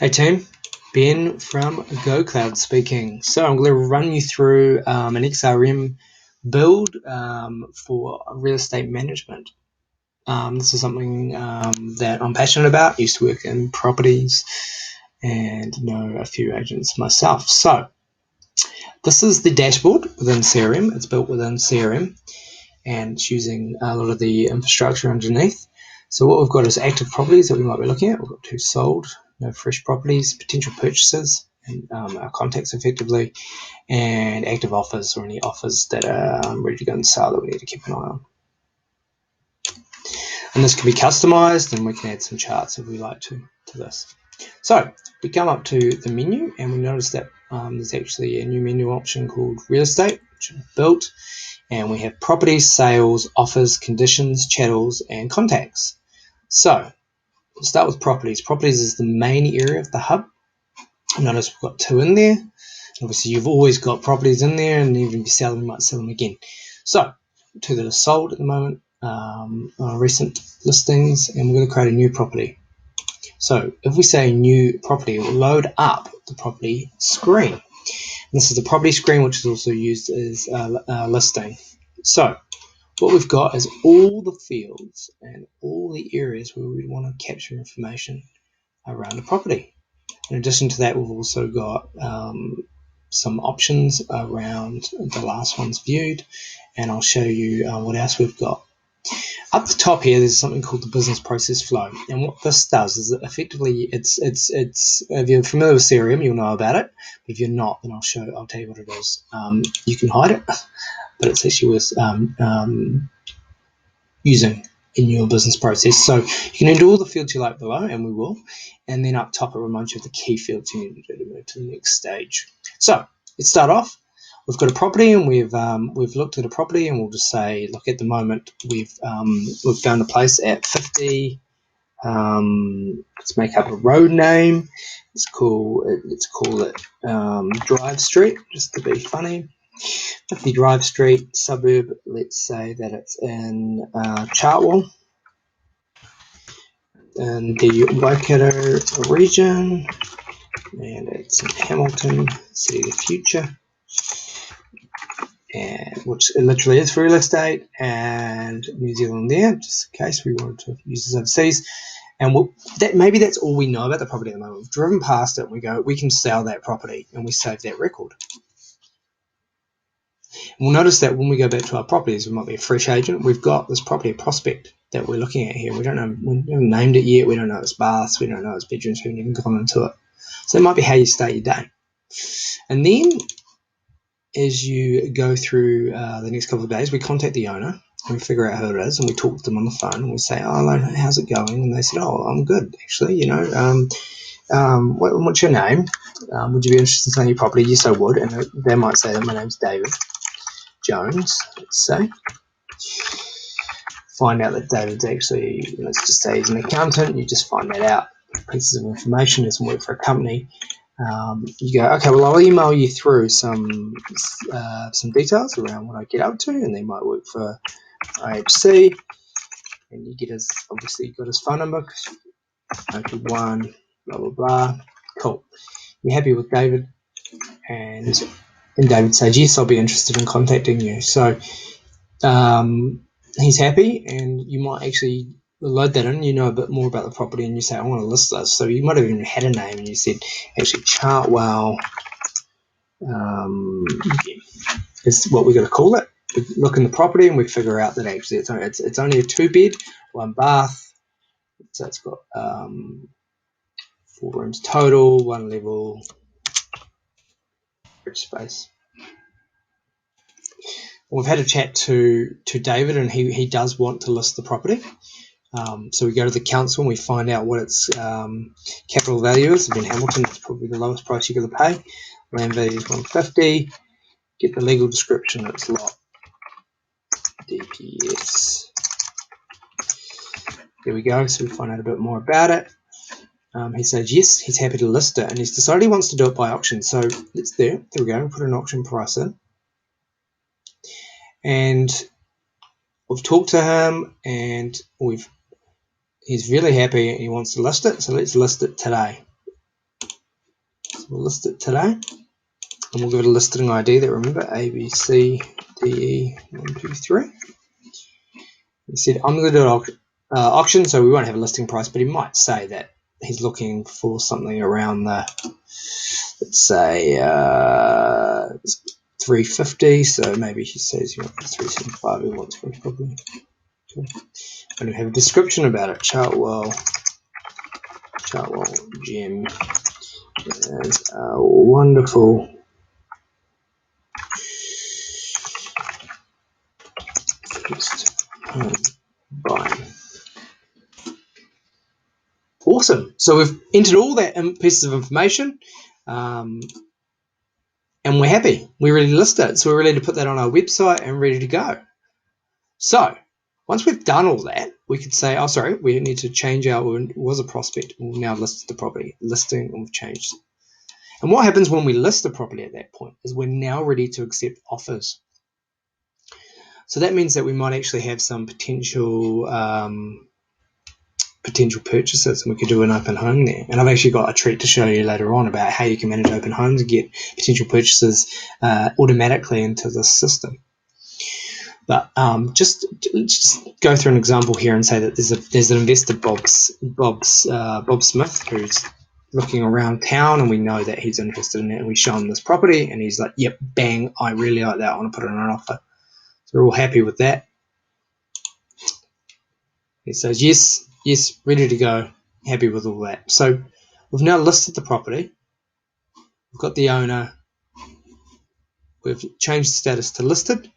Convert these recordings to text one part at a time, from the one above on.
Hey team, Ben from GoCloud speaking. So I'm going to run you through an XRM build for real estate management. This is something that I'm passionate about. Used to work in properties and know a few agents myself. So this is the dashboard within CRM. It's built within CRM and it's using a lot of the infrastructure underneath. So what we've got is active properties that we might be looking at. We've got 2 sold, no fresh properties, potential purchases, and our contacts effectively, and active offers or any offers that are ready to go and sell that we need to keep an eye on. And this can be customized, and we can add some charts if we like to this. So we come up to the menu and we notice that there's actually a new menu option called real estate, which I've built. And we have properties, sales, offers, conditions, chattels, and contacts. So we'll start with properties. Properties is the main area of the hub. Notice we've got 2 in there. Obviously, you've always got properties in there, and even if you sell them, you might sell them again. So 2 that are sold at the moment, recent listings, and we're going to create a new property. So if we say new property, it will load up the property screen. This is the property screen, which is also used as a listing. So what we've got is all the fields and all the areas where we want to capture information around a property. In addition to that, we've also got some options around the last ones viewed, and I'll show you what else we've got. Up the top here, there's something called the business process flow, and what this does is that effectively, it's if you're familiar with CRM, you'll know about it. If you're not, then I'll tell you what it is. You can hide it, but it's actually worth using in your business process. So you can enter all the fields you like below, and we will, and then up top it reminds you of the key fields you need to do to move to the next stage. So let's start off. We've got a property, and we've looked at a property, and we'll just say, look, at the moment we've found a place at 50. Let's make up a road name. Let's call it Drive Street, just to be funny. 50 Drive Street, suburb. Let's say that it's in Chartwell, in the Waikato region, and it's in Hamilton, City of the Future. And which it literally is for real estate, and New Zealand there, just in case we wanted to use this overseas. And maybe that's all we know about the property at the moment. We've driven past it and we go, we can sell that property, and we save that record. And we'll notice that when we go back to our properties, we might be a fresh agent. We've got this property prospect that we're looking at here. We haven't named it yet. We don't know its baths. We don't know its bedrooms. We haven't even gone into it. So that might be how you start your day. And then as you go through the next couple of days, we contact the owner and we figure out who it is, and we talk to them on the phone, and we say, oh, hello, how's it going? And they said, oh, I'm good, actually, what's your name? Would you be interested in selling your property? Yes, I would. And they might say that my name's David Jones, let's say. Find out that David's actually, let's just say he's an accountant. You just find that out. Pieces of information, doesn't work for a company. You go, okay, well, I'll email you through some details around what I get up to, and they might work for IHC. And you get obviously got his phone number, 021, blah, blah, blah. Cool. You're happy with David, and David says, yes, I'll be interested in contacting you. So he's happy, and you might actually load that in. You know a bit more about the property, and you say, I want to list this. So you might have even had a name, and you said, actually, Chartwell is what we're going to call it. We look in the property, and we figure out that actually it's only a 2-bed, 1 bath. So it's got 4 rooms total, 1 level, rich space. We've had a chat to David, and he does want to list the property. So we go to the council and we find out what its capital value is. In Hamilton, it's probably the lowest price you're going to pay. Land value is 150. Get the legal description. It's lot DPS. There we go. So we find out a bit more about it. He says yes, he's happy to list it, and he's decided he wants to do it by auction. So there we go. Put an auction price in, and we've talked to him, and he's really happy and he wants to list it. So let's list it today. we'll list it today, and we'll give it a listing ID that, remember, ABCDE123. He said, I'm going to do an auction, so we won't have a listing price, but he might say that he's looking for something around the, let's say, 350, so maybe he says he wants 375, he wants probably. Cool. And we have a description about it. Chartwell Gem is a wonderful first home buying. Awesome. So we've entered all that pieces of information, and we're happy. We're ready to list it. So we're ready to put that on our website and ready to go. So once we've done all that, we could say, oh, sorry, we need to change our, it was a prospect. We've now listed the property, listing, and we've changed. And what happens when we list the property at that point is we're now ready to accept offers. So that means that we might actually have some potential purchasers, and we could do an open home there. And I've actually got a treat to show you later on about how you can manage open homes and get potential purchasers automatically into the system. But let's just go through an example here and say that there's an investor, Bob Smith, who's looking around town, and we know that he's interested in it, and we show him this property, and he's like, yep, bang, I really like that, I want to put it on an offer. So we're all happy with that. He says, yes, ready to go, happy with all that. So we've now listed the property, we've got the owner, we've changed the status to listed,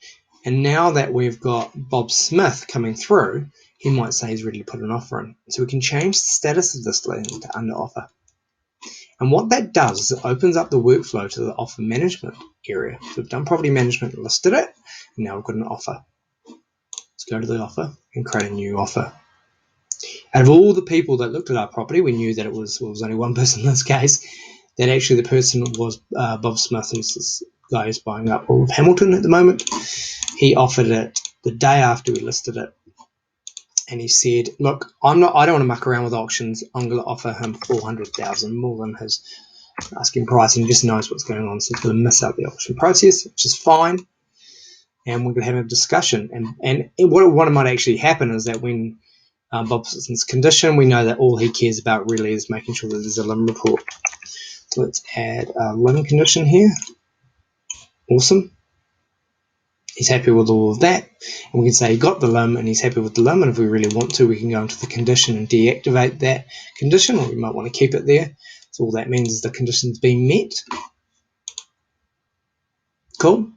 and now that we've got Bob Smith coming through, he might say he's ready to put an offer in. So we can change the status of this listing to under offer. And what that does is it opens up the workflow to the offer management area. So we've done property management, listed it, and now we've got an offer. Let's go to the offer and create a new offer. Out of all the people that looked at our property, we knew that it was only one person in this case, that actually the person was Bob Smith, who's this guy who's buying up all of Hamilton at the moment. He offered it the day after we listed it, and he said, look, I don't want to muck around with auctions, I'm going to offer him $400,000 more than his asking price, and he just knows what's going on, so he's going to miss out the auction process, which is fine. And we're going to have a discussion, and what might actually happen is that when Bob's in condition, we know that all he cares about really is making sure that there's a limb report. So let's add a limb condition here. Awesome. He's happy with all of that, and we can say he got the limb and he's happy with the limb, and if we really want to, we can go into the condition and deactivate that condition, or we might want to keep it there. So all that means is the condition's been met. Cool.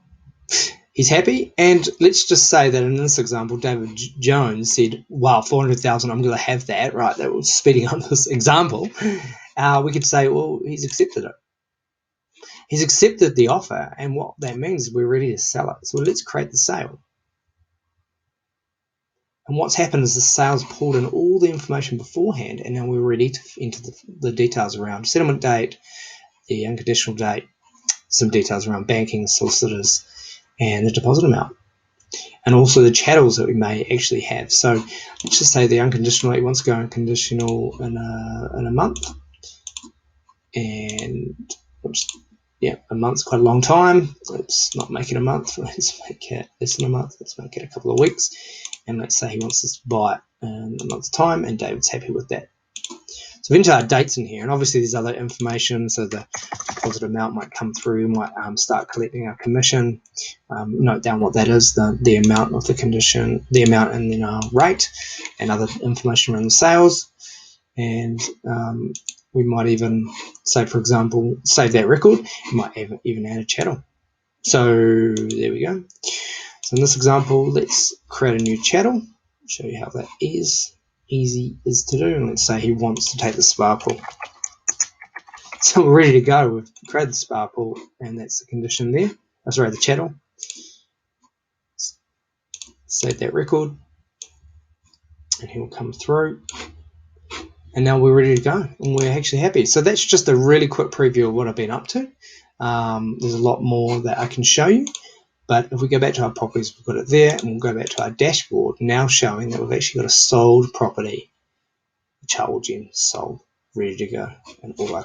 He's happy, and let's just say that in this example, David Jones said, wow, 400,000, I'm going to have that, right? That was speeding up this example. We could say, well, he's accepted it. He's accepted the offer, and what that means is we're ready to sell it. So let's create the sale. And what's happened is the sale's pulled in all the information beforehand, and now we're ready to enter the details around settlement date, the unconditional date, some details around banking, solicitors, and the deposit amount, and also the channels that we may actually have. So let's just say the unconditional, he wants to go unconditional in a month, and a month's quite a long time. Let's not make it a month, let's make it less than a month, let's make it a couple of weeks, and let's say he wants us to buy it in a month's time, and David's happy with that. So we've entered our dates in here, and obviously there's other information, so the deposit amount might come through, we might start collecting our commission, note down what that is, the amount of the condition, the amount and then our rate, and other information around the sales, and we might even say, for example, save that record, we might even add a channel. So there we go. So in this example, let's create a new channel, show you how that is easy is to do, and let's say he wants to take the spa pool. So we're ready to go. We've created the spa pool, and that's the condition there. Oh, sorry, the channel. Save that record, and he will come through. And now we're ready to go, and we're actually happy. So that's just a really quick preview of what I've been up to. There's a lot more that I can show you, but if we go back to our properties, we've got it there, and we'll go back to our dashboard, now showing that we've actually got a sold property, Chartwell Gem sold, ready to go, and all our